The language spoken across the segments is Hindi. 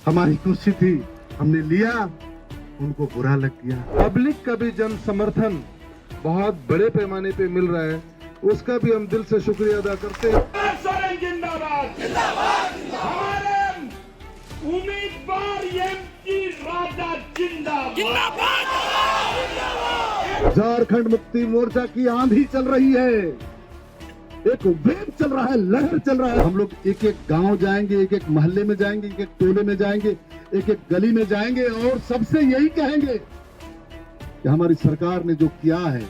हमारी कुर्सी थी, हमने लिया, उनको बुरा लग गया। पब्लिक का भी जन समर्थन बहुत बड़े पैमाने पे मिल रहा है, उसका भी हम दिल से शुक्रिया अदा करते हैं। सोरेन जिंदाबाद जिंदाबाद। हमारे उम्मीदवार एमपी राजा जिंदाबाद। झारखंड मुक्ति मोर्चा की आंधी चल रही है, एक वेव चल रहा है, लहर चल रहा है। हम लोग एक एक गांव जाएंगे, एक एक मोहल्ले में जाएंगे, एक एक टोले में जाएंगे, एक एक गली में जाएंगे और सबसे यही कहेंगे कि हमारी सरकार ने जो किया है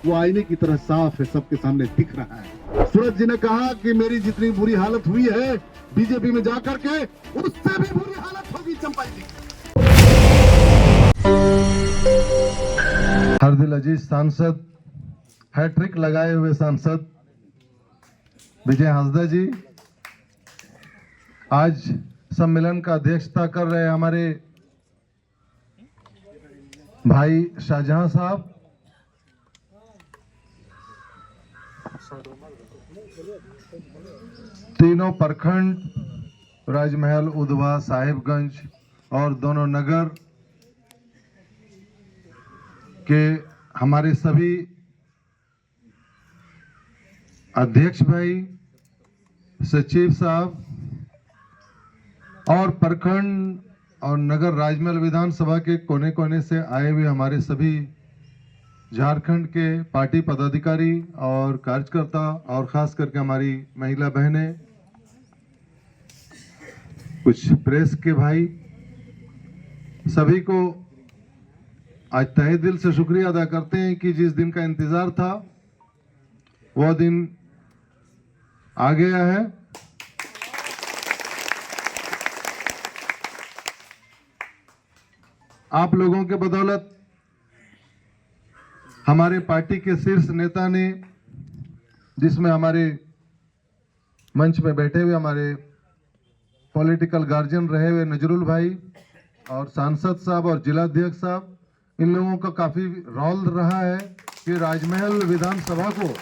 वो आईने की तरह साफ है, सबके सामने दिख रहा है। सूरज जी ने कहा कि मेरी जितनी बुरी हालत हुई है बीजेपी में जाकर के, उससे भी बुरी हालत होगी चंपाई जी। हर दिल अजीज सांसद, हैट्रिक लगाए हुए सांसद विजय हांसदा जी आज सम्मेलन का अध्यक्षता कर रहे हैं। हमारे भाई शाहजहां साहब, तीनों प्रखंड राजमहल, उधवा, साहिबगंज और दोनों नगर के हमारे सभी अध्यक्ष भाई, सचिव साहब और प्रखंड और नगर राजमहल विधानसभा के कोने कोने से आए हुए हमारे सभी झारखंड के पार्टी पदाधिकारी और कार्यकर्ता और खास करके हमारी महिला बहनें, कुछ प्रेस के भाई, सभी को आज तहे दिल से शुक्रिया अदा करते हैं कि जिस दिन का इंतजार था वह दिन आ गया है। आप लोगों के बदौलत हमारे पार्टी के शीर्ष नेता ने, जिसमें हमारे मंच में बैठे हुए हमारे पॉलिटिकल गार्जियन रहे हुए नजरुल भाई और सांसद साहब और जिलाध्यक्ष साहब, इन लोगों का काफी रोल रहा है कि राजमहल विधानसभा को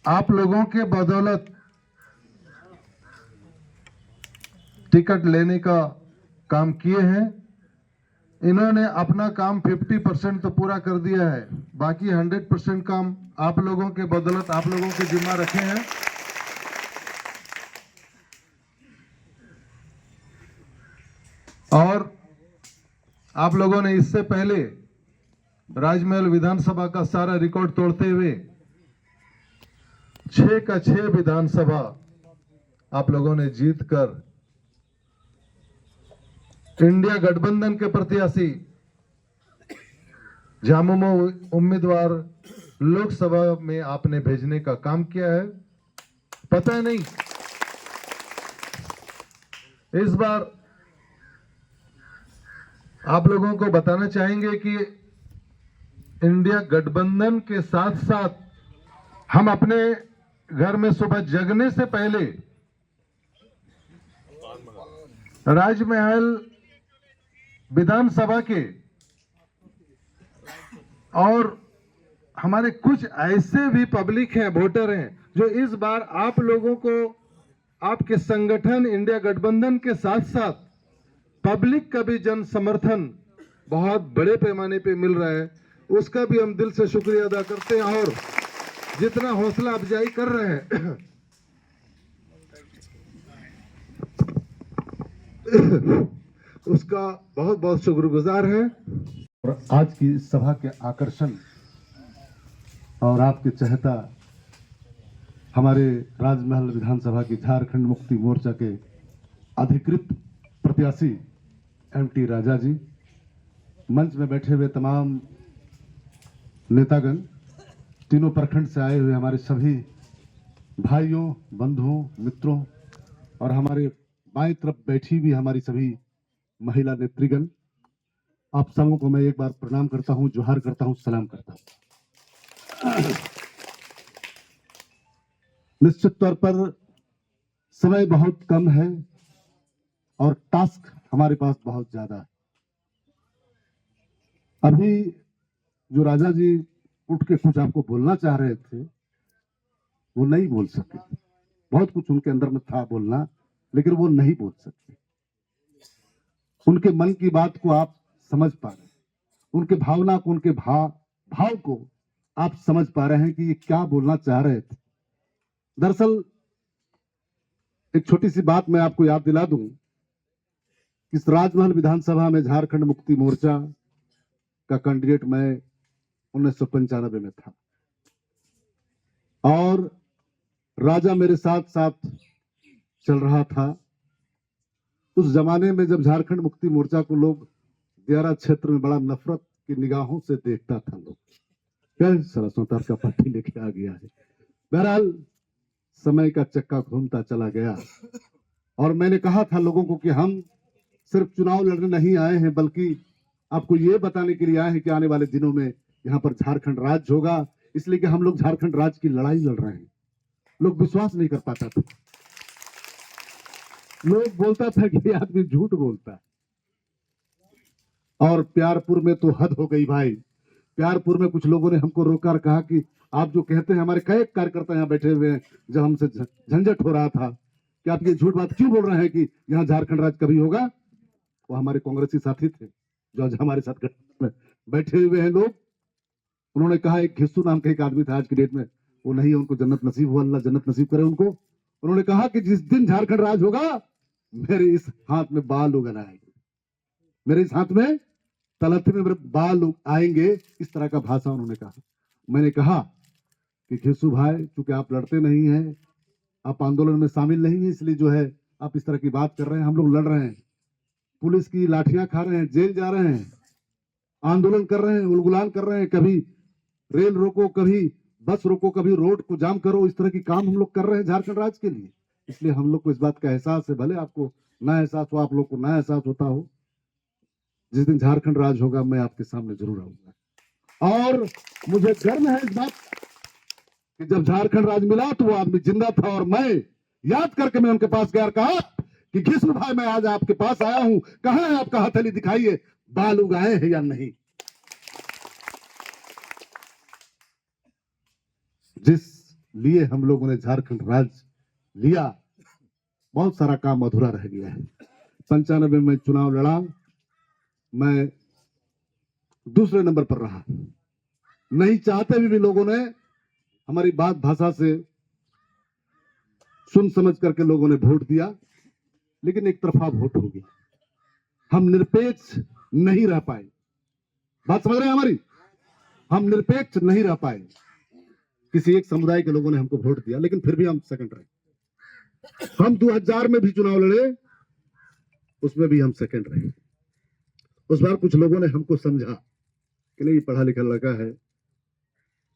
आप लोगों के बदौलत टिकट लेने का काम किए हैं। इन्होंने अपना काम 50% तो पूरा कर दिया है, बाकी 100% काम आप लोगों के बदौलत, आप लोगों के जिम्मा रखे हैं। और आप लोगों ने इससे पहले राजमहल विधानसभा का सारा रिकॉर्ड तोड़ते हुए 6 का 6 विधानसभा आप लोगों ने जीत कर इंडिया गठबंधन के प्रत्याशी झामुमो उम्मीदवार लोकसभा में आपने भेजने का काम किया है। पता नहीं इस बार आप लोगों को बताना चाहेंगे कि इंडिया गठबंधन के साथ साथ हम अपने घर में सुबह जगने से पहले राजमहल विधानसभा के और हमारे कुछ ऐसे भी पब्लिक हैं, वोटर हैं, जो इस बार आप लोगों को आपके संगठन इंडिया गठबंधन के साथ साथ पब्लिक का भी जन समर्थन बहुत बड़े पैमाने पे मिल रहा है, उसका भी हम दिल से शुक्रिया अदा करते हैं। और जितना हौसला अफजाई कर रहे हैं उसका बहुत बहुत शुक्रगुजार है। और आज की सभा के आकर्षण और आपके चहेता हमारे राजमहल विधानसभा की झारखंड मुक्ति मोर्चा के अधिकृत प्रत्याशी एमटी राजा जी, मंच में बैठे हुए तमाम नेतागण, तीनों प्रखंड से आए हुए हमारे सभी भाइयों, बंधुओं, मित्रों और हमारे बाएं तरफ बैठी भी हमारी सभी महिला नेत्रीगण, आप सबों को मैं एक बार प्रणाम करता हूं, जोहार करता हूं, सलाम करता हूं। निश्चित तौर पर समय बहुत कम है और टास्क हमारे पास बहुत ज्यादा है। अभी जो राजा जी उठ के कुछ आपको बोलना चाह रहे थे वो नहीं बोल सके, बहुत कुछ उनके अंदर में था बोलना, लेकिन वो नहीं बोल सकते। उनके मन की बात को आप समझ पा रहे हैं, उनके भावना को, उनके भाव को आप समझ पा रहे हैं कि ये क्या बोलना चाह रहे थे। दरअसल एक छोटी सी बात मैं आपको याद दिला दूं, इस राजमहल विधानसभा में झारखंड मुक्ति मोर्चा का कैंडिडेट मैं 1995 में था और राजा मेरे साथ साथ चल रहा था। उस जमाने में जब झारखंड मुक्ति मोर्चा को लोग दियारा क्षेत्र में बड़ा नफरत की निगाहों से देखता था, लोग क्या सरसों का पार्टी लेके आ गया है। बहरहाल समय का चक्का घूमता चला गया और मैंने कहा था लोगों को कि हम सिर्फ चुनाव लड़ने नहीं आए हैं, बल्कि आपको ये बताने के लिए आए हैं कि आने वाले दिनों में यहाँ पर झारखंड राज्य होगा, इसलिए कि हम लोग झारखंड राज्य की लड़ाई लड़ रहे हैं। लोग विश्वास नहीं कर पाता था, लोग बोलता था कि ये आदमी झूठ बोलता है। और प्यारपुर में तो हद हो गई भाई। प्यारपुर में कुछ लोगों ने हमको रोका और कहा कि आप जो कहते हैं, हमारे कई कार्यकर्ता यहाँ बैठे हुए हैं, जब हमसे झंझट हो रहा था कि आप ये झूठ बात क्यों बोल रहे हैं कि यहाँ झारखंड राज्य कभी होगा। वो हमारे कांग्रेसी साथी थे जो आज हमारे साथ में बैठे हुए हैं लोग। उन्होंने कहा, एक घिस्सू नाम का एक आदमी था आज की डेट में, वो नहीं है, उनको जन्नत नसीब हुआ, अल्लाह जन्नत नसीब करे उनको। उन्होंने कहा कि जिस दिन झारखंड राज होगा मेरे इस हाथ में बाल उगल आएंगे, मेरे इस हाथ में तलथी में बाल आएंगे, इस तरह का भाषा उन्होंने कहा। मैंने कहा कि घिस्सू भाई, चूंकि आप लड़ते नहीं हैं, आप आंदोलन में शामिल नहीं है, इसलिए जो है आप इस तरह की बात कर रहे हैं। हम लोग लड़ रहे हैं, पुलिस की लाठियां खा रहे हैं, जेल जा रहे हैं, आंदोलन कर रहे हैं, उलगुलान कर रहे हैं, कभी रेल रोको, कभी बस रोको, कभी रोड को जाम करो, इस तरह की काम हम लोग कर रहे हैं झारखंड राज्य के लिए। इसलिए हम लोग को इस बात का एहसास है, भले आपको ना एहसास हो, आप लोग को ना एहसास होता हो। जिस दिन झारखंड राज होगा मैं आपके सामने जरूर आऊंगा। और मुझे गर्व है इस बात कि जब झारखंड राज मिला तो वो आदमी जिंदा था और मैं याद करके मैं उनके पास गया, कहा कि घिस्सू भाई मैं आज आपके पास आया हूं, कहां है आपका हथेली, दिखाइए बाल उगाए हैं या नहीं। जिस लिए हम लोगों ने झारखंड राज्य लिया, बहुत सारा काम अधूरा रह गया है। 95 में चुनाव लड़ा, मैं दूसरे नंबर पर रहा। नहीं चाहते भी लोगों ने हमारी बात भाषा से सुन समझ करके लोगों ने वोट दिया, लेकिन एक तरफा वोट हो गया। हम निरपेक्ष नहीं रह पाए। बात समझ रहे हैं हमारी? हम निरपेक्ष नहीं रह पाए। किसी एक समुदाय के लोगों ने हमको वोट दिया, लेकिन फिर भी हम सेकंड रहे। हम 2000 में भी चुनाव लड़े, उसमें भी हम सेकंड रहे। उस बार कुछ लोगों ने हमको समझा कि नहीं, पढ़ा लिखा लड़का है,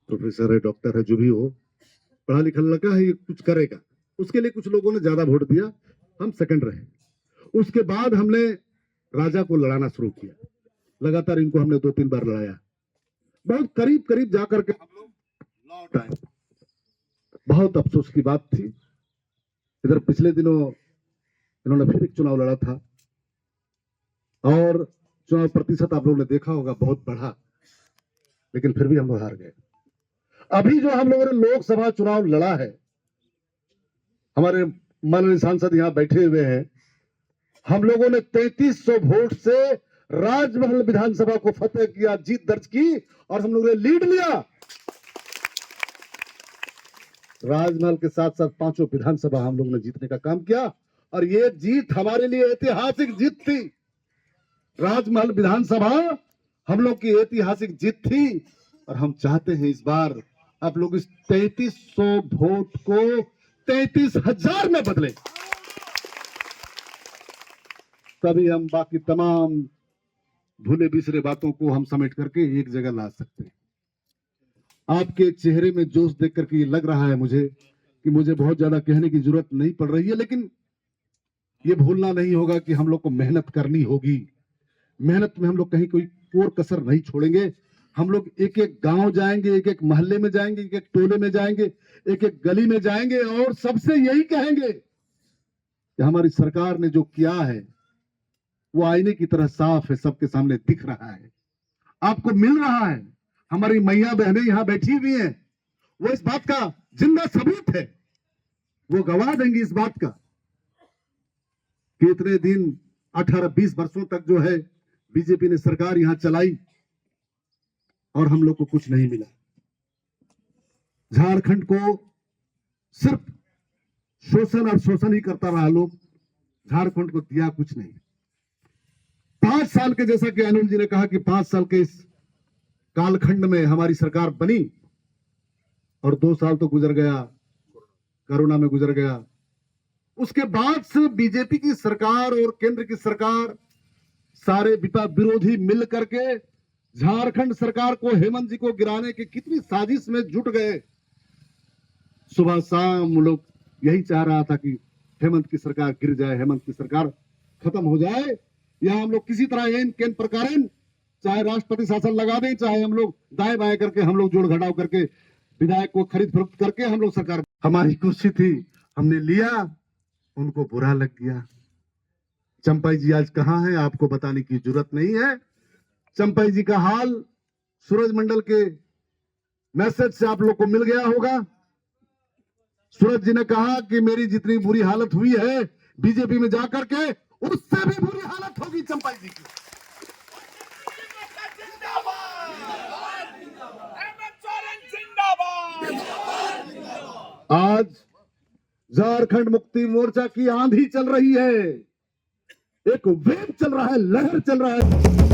प्रोफेसर है, डॉक्टर है, जो भी हो, पढ़ा लिखा लड़का है, ये कुछ करेगा। उसके लिए कुछ लोगों ने ज्यादा वोट दिया, हम सेकंड रहे। उसके बाद हमने राजा को लड़ाना शुरू किया। लगातार इनको हमने 2-3 बार लड़ाया। बहुत करीब करीब जाकर के हम लोग लौट आए। बहुत अफसोस की बात थी। इधर पिछले दिनों इन्होंने फिर एक चुनाव लड़ा था और चुनाव प्रतिशत आप लोगों ने देखा होगा बहुत बढ़ा, लेकिन फिर भी हम लोग हार गए। अभी जो हम लोगों ने लोकसभा चुनाव लड़ा है, हमारे माननीय सांसद यहां बैठे हुए हैं, हम लोगों ने 3300 वोट से राजमहल विधानसभा को फतेह किया, जीत दर्ज की और हम लोगों ने लीड लिया। राजमहल के साथ साथ 5 विधानसभा हम लोगों ने जीतने का काम किया और ये जीत हमारे लिए ऐतिहासिक जीत थी। राजमहल विधानसभा हम लोग की ऐतिहासिक जीत थी और हम चाहते हैं इस बार आप लोग इस 3300 वोट को 33,000 में बदले, तभी हम बाकी तमाम भूले बिसरे बातों को हम समेट करके एक जगह ला सकते हैं। आपके चेहरे में जोश देख करके ये लग रहा है मुझे कि मुझे बहुत ज्यादा कहने की जरूरत नहीं पड़ रही है, लेकिन ये भूलना नहीं होगा कि हम लोग को मेहनत करनी होगी। मेहनत में हम लोग कहीं कोई कोर कसर नहीं छोड़ेंगे। हम लोग एक एक गांव जाएंगे, एक एक मोहल्ले में जाएंगे, एक एक टोले में जाएंगे, एक एक गली में जाएंगे और सबसे यही कहेंगे कि हमारी सरकार ने जो किया है वो आईने की तरह साफ है, सबके सामने दिख रहा है, आपको मिल रहा है। हमारी मैया बहनें यहां बैठी हुई हैं, वो इस बात का जिंदा सबूत है, वो गवाह देंगी इस बात का कि इतने दिन 18-20 वर्षों तक जो है बीजेपी ने सरकार यहां चलाई और हम लोग को कुछ नहीं मिला। झारखंड को सिर्फ शोषण और शोषण ही करता रहा लोग, झारखंड को दिया कुछ नहीं। 5 साल के, जैसा कि अनिल जी ने कहा कि 5 साल के इस कालखंड में हमारी सरकार बनी और 2 साल तो गुजर गया, कोरोना में गुजर गया। उसके बाद से बीजेपी की सरकार और केंद्र की सरकार सारे विरोधी मिल करके झारखंड सरकार को, हेमंत जी को गिराने की कितनी साजिश में जुट गए। सुबह शाम लोग यही चाह रहा था कि हेमंत की सरकार गिर जाए, हेमंत की सरकार खत्म हो जाए, या हम लोग किसी तरह एन केन प्रकार, चाहे राष्ट्रपति शासन लगा दें, चाहे हम लोग दाएं बाएं करके, हम लोग जोड़ घटाव करके, विधायक को खरीद फरोख्त करके हम लोग सरकार, हमारी कुर्सी थी, हमने लिया, उनको बुरा लग गया। चंपाई जी आज कहां है आपको बताने की जरूरत नहीं है। चंपाई जी का हाल सूरज मंडल के मैसेज से आप लोग को मिल गया होगा। सूरज जी ने कहा कि मेरी जितनी बुरी हालत हुई है बीजेपी में जाकर के, उससे भी बुरी हालत होगी चंपाई जी की। आज झारखंड मुक्ति मोर्चा की आंधी चल रही है, एक वेव चल रहा है, लहर चल रहा है।